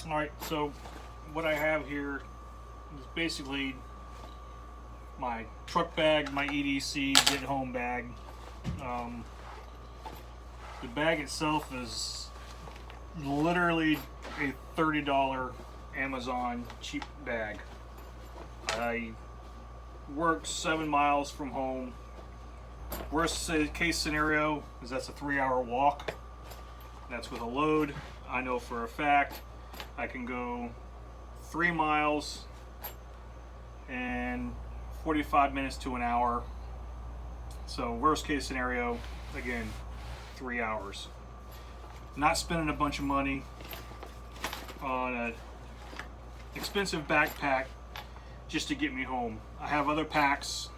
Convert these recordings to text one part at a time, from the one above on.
Alright, so what I have here is basically my truck bag, my EDC get home bag. Um, the bag itself is literally a $30 Amazon cheap bag. I work 7 miles from home. Worst case scenario is that's a 3-hour walk. That's with a load. I know for a fact I can go 3 miles and 45 minutes to an hour. So worst case scenario, again, 3 hours. Not spending a bunch of money on an expensive backpack just to get me home. I have other packs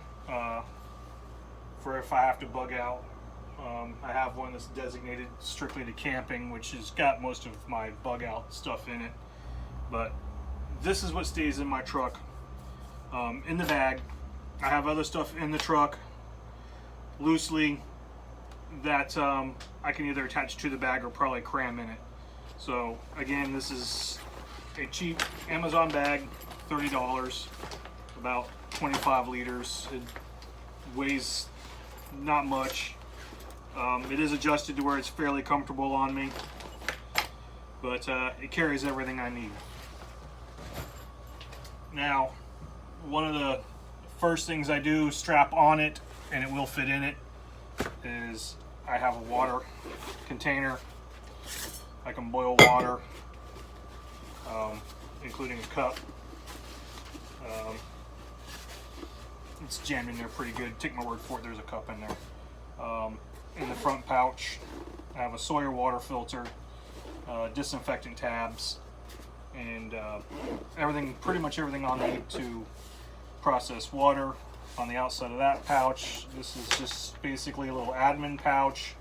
for if I have to bug out. I have one that's designated strictly to camping, which has got most of my bug out stuff in it. But this is what stays in my truck, in the bag. I have other stuff in the truck loosely that I can either attach to the bag or probably cram in it. So again, this is a cheap Amazon bag, $30, about 25 liters. It weighs not much. It is adjusted to where it's fairly comfortable on me, but it carries everything I need. Now, one of the first things I do strap on it, and it will fit in it, is I have a water container. I can boil water, including a cup. It's jammed in there pretty good. Take my word for it, there's a cup in there. In the front pouch, I have a Sawyer water filter, disinfectant tabs, and pretty much everything I'll need to process water. On the outside of that pouch, this is just basically a little admin pouch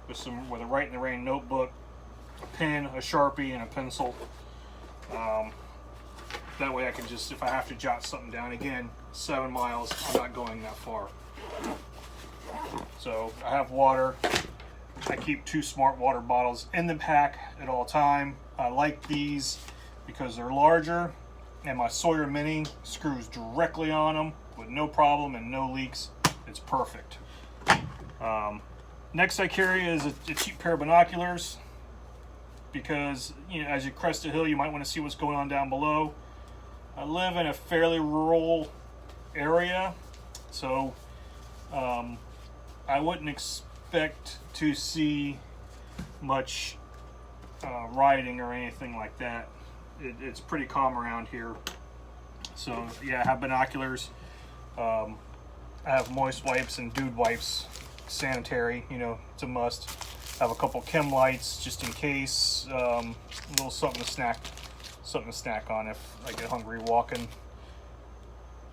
with a Write in the Rain notebook, a pen, a Sharpie, and a pencil. That way I can just, if I have to jot something down, again, 7 miles, I'm not going that far. So I have water. I keep 2 smart water bottles in the pack at all time. I like these because they're larger, and my Sawyer Mini screws directly on them with no problem and no leaks. It's perfect. Next I carry is a cheap pair of binoculars, because as you crest a hill, you might want to see what's going on down below. I live in a fairly rural area, so I wouldn't expect to see much rioting or anything like that. It's pretty calm around here. So yeah, I have binoculars. I have moist wipes and dude wipes, sanitary, it's a must. I have a couple chem lights just in case, a little something to snack on if I get hungry walking.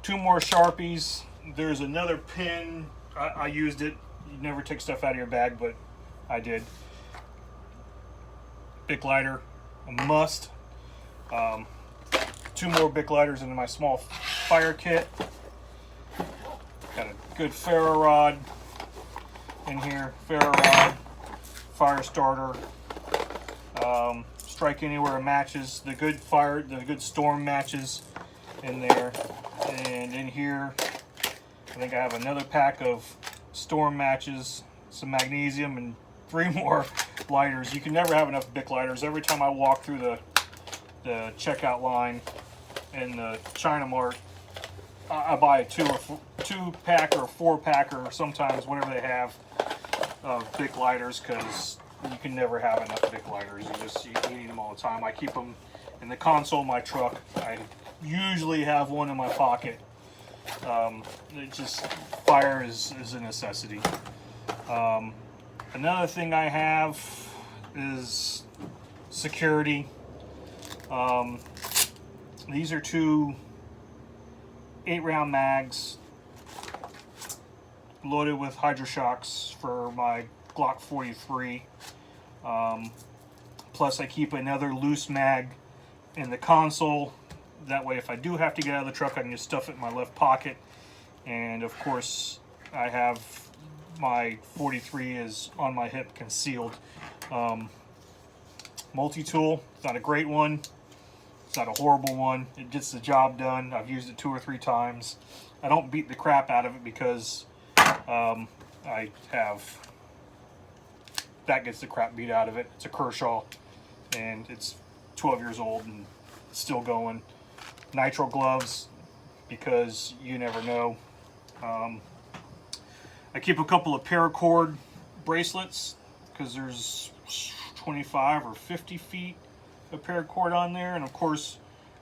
2 more Sharpies. There's another pen. I used it. You never take stuff out of your bag, but I did. Bic lighter, a must. 2 more Bic lighters into my small fire kit. Got a good ferro rod in here. Ferro rod, fire starter. Strike anywhere matches. The good storm matches in there. And in here, I think I have another pack of storm matches, some magnesium, and 3 more lighters. You can never have enough Bic lighters. Every time I walk through the checkout line in the China Mart, I buy a 2-pack or a 4-pack, or sometimes whatever they have of Bic lighters, because you can never have enough Bic lighters. You need them all the time. I keep them in the console of my truck. I usually have one in my pocket. Fire is a necessity. Another thing I have is security. These are 2 8-round mags loaded with hydroshocks for my Glock 43. Plus I keep another loose mag in the console. That way if I do have to get out of the truck, I can just stuff it in my left pocket. And of course I have my 43 is on my hip, concealed. Multi-tool, it's not a great one. It's not a horrible one. It gets the job done. I've used it 2 or 3 times. I don't beat the crap out of it because I have, that gets the crap beat out of it. It's a Kershaw, and it's 12 years old and still going. Nitro gloves, because you never know. I keep a couple of paracord bracelets because there's 25 or 50 feet of paracord on there, and of course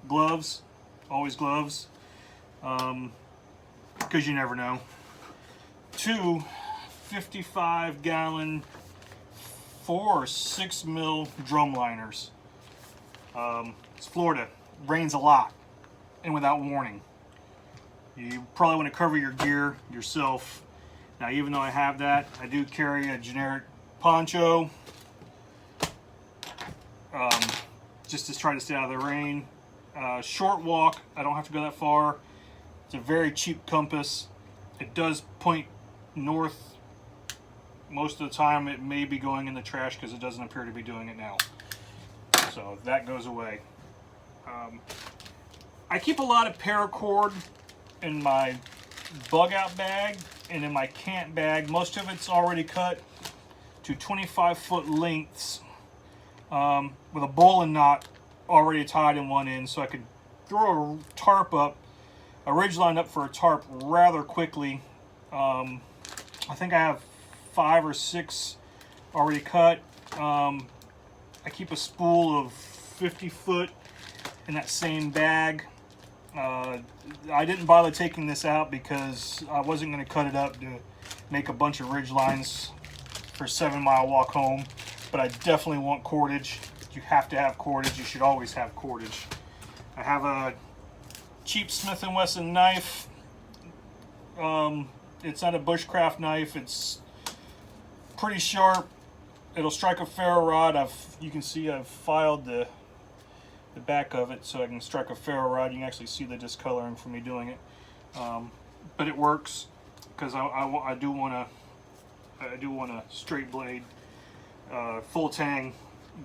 gloves, always gloves, because you never know. 2 55-gallon 4 or 6 mil drum liners. It's Florida, rains a lot and without warning. You probably want to cover your gear yourself. Now, even though I have that, I do carry a generic poncho, just to try to stay out of the rain. Short walk, I don't have to go that far. It's a very cheap compass. It does point north most of the time. It may be going in the trash because it doesn't appear to be doing it now. So that goes away. I keep a lot of paracord in my bug out bag and in my camp bag. Most of it's already cut to 25-foot lengths, with a bowline knot already tied in one end, so I could throw a tarp up, a ridgeline up for a tarp rather quickly. I think I have 5 or 6 already cut. I keep a spool of 50-foot in that same bag. I didn't bother taking this out because I wasn't going to cut it up to make a bunch of ridge lines for a 7-mile walk home, but I definitely want cordage. You have to have cordage. You should always have cordage. I have a cheap Smith & Wesson knife. It's not a bushcraft knife. It's pretty sharp. It'll strike a ferro rod. You can see I've filed the back of it so I can strike a ferro rod. You can actually see the discoloring from me doing it, but it works because I do want a straight blade, full tang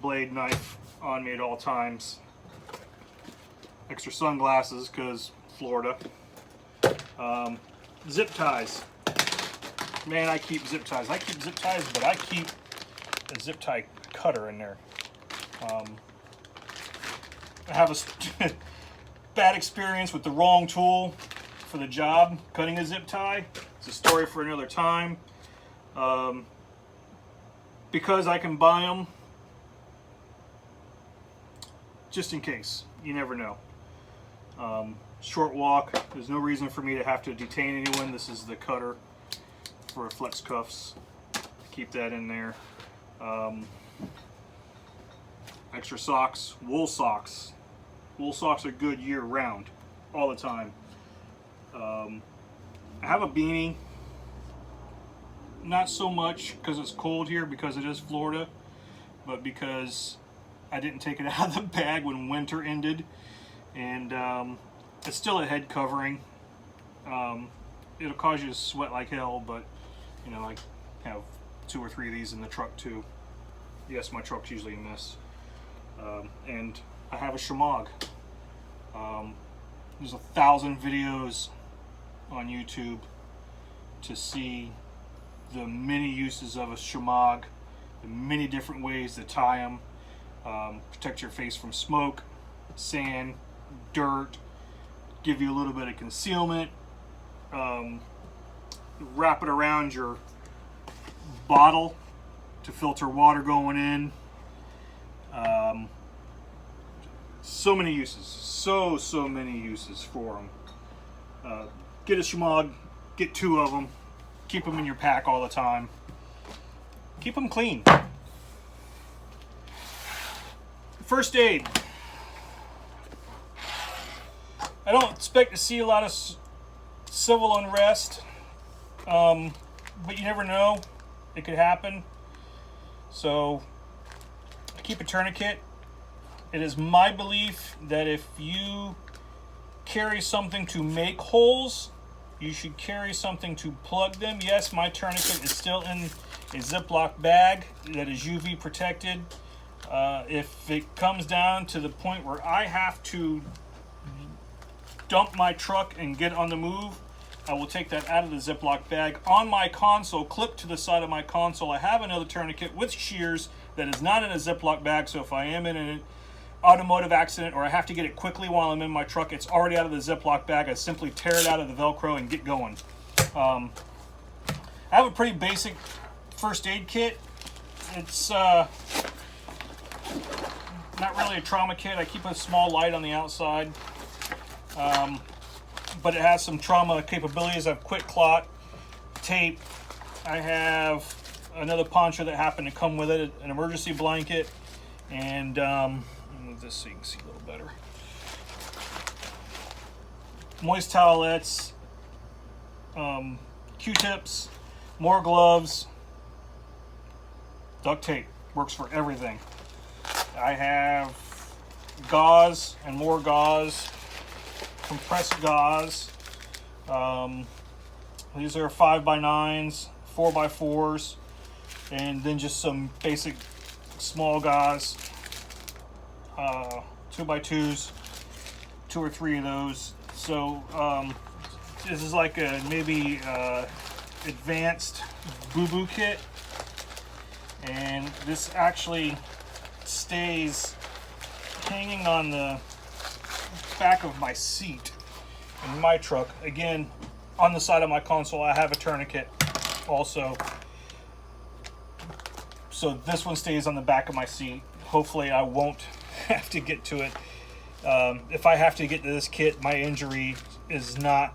blade knife on me at all times. Extra sunglasses because Florida. Zip ties. Man, I keep zip ties. I keep zip ties, but I keep a zip tie cutter in there. I have a bad experience with the wrong tool for the job, cutting a zip tie. It's a story for another time. Because I can buy them, just in case. You never know. Short walk, there's no reason for me to have to detain anyone. This is the cutter for flex cuffs. Keep that in there. Extra socks, wool socks. Wool socks are good year round, all the time. I have a beanie. Not so much because it's cold here, because it is Florida, but because I didn't take it out of the bag when winter ended, and it's still a head covering. It'll cause you to sweat like hell, but you know, I have 2 or 3 of these in the truck too. Yes, my truck's usually a mess. And I have a shemagh. There's 1,000 videos on YouTube to see the many uses of a shemagh, the many different ways to tie them. Protect your face from smoke, sand, dirt, give you a little bit of concealment. Wrap it around your bottle to filter water going in. So many uses, so many uses for them. Get a shemagh, get 2 of them, keep them in your pack all the time. Keep them clean. First aid. I don't expect to see a lot of civil unrest, but you never know. It could happen. So keep a tourniquet. It is my belief that if you carry something to make holes, you should carry something to plug them. Yes, my tourniquet is still in a Ziploc bag that is UV protected. If it comes down to the point where I have to dump my truck and get on the move, I will take that out of the Ziploc bag. On my console, clipped to the side of my console, I have another tourniquet with shears that is not in a Ziploc bag, so if I am in an automotive accident or I have to get it quickly while I'm in my truck, it's already out of the Ziploc bag. I simply tear it out of the Velcro and get going. I have a pretty basic first aid kit. It's not really a trauma kit. I keep a small light on the outside, but it has some trauma capabilities. I have quick clot, tape. I have another poncho that happened to come with it, an emergency blanket, and move this so you can see a little better. Moist towelettes, Q-tips, more gloves, duct tape, works for everything. I have gauze and more gauze, compressed gauze. These are 5x9s, 4x4s, and then just some basic small gauze, 2x2s, 2 or 3 of those. So this is like a maybe advanced boo-boo kit, and this actually stays hanging on the back of my seat in my truck. Again, on the side of my console I have a tourniquet also, so this one stays on the back of my seat. Hopefully I won't have to get to it. If I have to get to this kit, my injury is not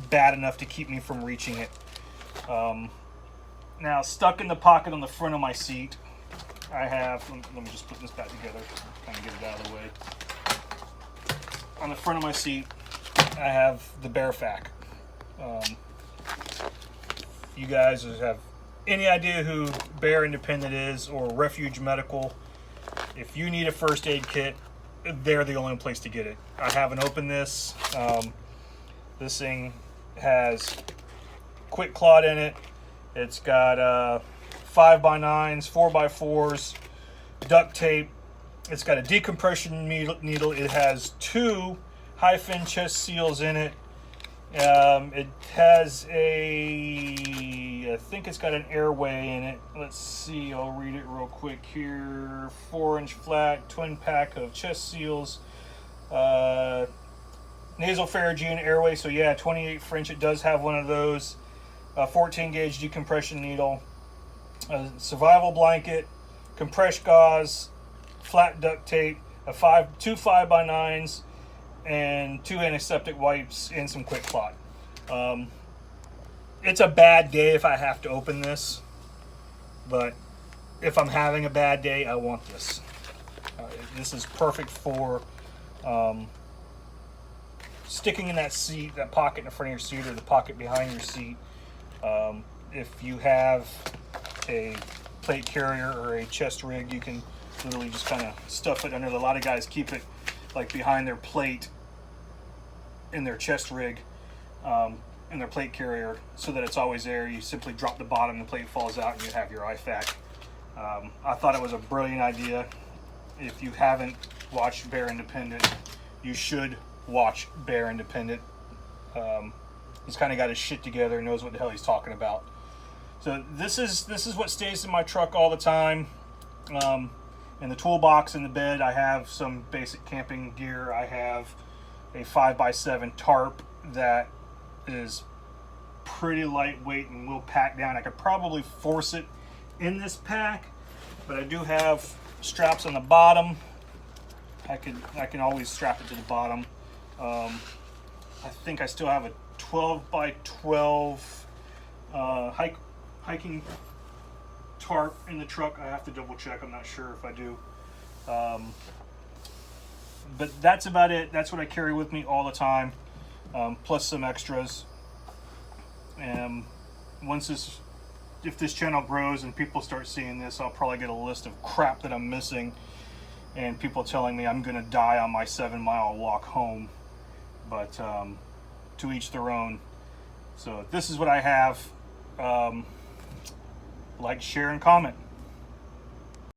bad enough to keep me from reaching it. Now, stuck in the pocket on the front of my seat, I have, let me just put this back together, kind of get it out of the way. On the front of my seat, I have the Bearfac. You guys have any idea who Bear Independent is, or Refuge Medical? If you need a first aid kit, they're the only place to get it. I haven't opened this. This thing has quick clot in it. It's got 5x9s, 4x4s, duct tape. It's got a decompression needle. It has 2 high-fin chest seals in it. It has I think it's got an airway in it. Let's see, I'll read it real quick here. 4-inch flat, twin pack of chest seals. Nasopharyngeal airway, so yeah, 28 French. It does have one of those. 14 gauge decompression needle. A survival blanket, compressed gauze, flat duct tape, 2 5x9s, and 2 antiseptic wipes, and some quick clot. It's a bad day if I have to open this, but if I'm having a bad day, I want this. This is perfect for sticking in that seat, that pocket in the front of your seat or the pocket behind your seat. If you have a plate carrier or a chest rig, you can literally just kind of stuff it under. A lot of guys keep it like behind their plate in their chest rig, in their plate carrier, so that it's always there. You simply drop the bottom, the plate falls out, and you have your IFAC. I thought it was a brilliant idea. If you haven't watched Bear Independent, you should watch Bear Independent. He's kind of got his shit together, knows what the hell he's talking about. So this is what stays in my truck all the time. In the toolbox in the bed, I have some basic camping gear. I have a 5x7 tarp that is pretty lightweight and will pack down. I could probably force it in this pack, but I do have straps on the bottom. I can always strap it to the bottom. I think I still have a 12x12 hiking tarp in the truck. I have to double check. I'm not sure if I do. But that's about it. That's what I carry with me all the time, plus some extras. And if this channel grows and people start seeing this, I'll probably get a list of crap that I'm missing, and people telling me I'm gonna die on my 7-mile walk home. But to each their own. So this is what I have. Like, share, and comment.